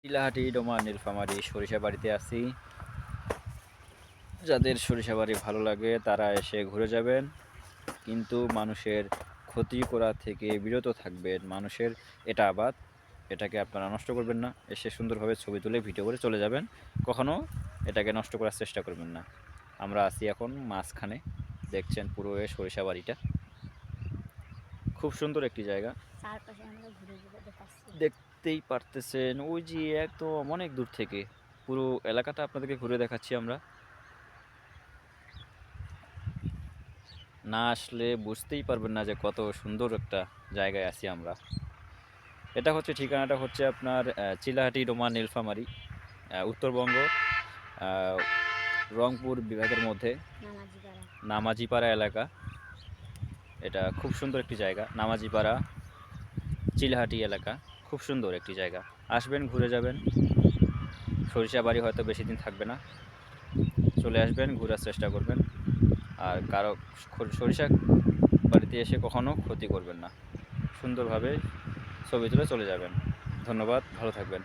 Chilahati Doma Nilphamari সরিষা বাড়িতে আছি। যাদের সরিষা বাড়ি ভালো লাগে তারা এসে ঘুরে যাবেন, কিন্তু মানুষের ক্ষতি করা থেকে বিরত থাকবেন। মানুষের এটা আবাদ, এটাকে আপনারা নষ্ট করবেন না। এসে সুন্দরভাবে ছবি তুলে ভিডিও করে চলে যাবেন, কখনো এটাকে নষ্ট করার চেষ্টা করবেন না। আমরা আছি এখন মাঝখানে, দেখছেন পুরো সরিষা বাড়িটা, খুব সুন্দর একটি জায়গা। চারপাশে আমরা ঘুরে ঘুরে দেখাচ্ছি। দেখতেই পারতেছেন ওই যে একদম অনেক দূর থেকে পুরো এলাকাটা আপনাদেরকে ঘুরে দেখাচ্ছি আমরা। না আসলে বুঝতেই পারবেন না যে কত সুন্দর একটা জায়গায় আছি আমরা। এটা হচ্ছে, ঠিকানাটা হচ্ছে আপনার চিলাহাটি ডোমা নীলফামারী, উত্তরবঙ্গ, আহ, রংপুর বিভাগের মধ্যে নামাজিপাড়া। নামাজিপাড়া এলাকা। এটা খুব সুন্দর একটি জায়গা, নামাজিপাড়া চিলাহাটি এলাকা, খুব সুন্দর একটি জায়গা। আসবেন, ঘুরে যাবেন। সরিষা বাড়ি হয়তো বেশি দিন থাকবে না, চলে আসবেন, ঘোরার চেষ্টা করবেন। আর কারো সরিষা বাড়িতে এসে কখনো ক্ষতি করবেন না, সুন্দরভাবে ছবি তুলে চলে যাবেন। ধন্যবাদ, ভালো থাকবেন।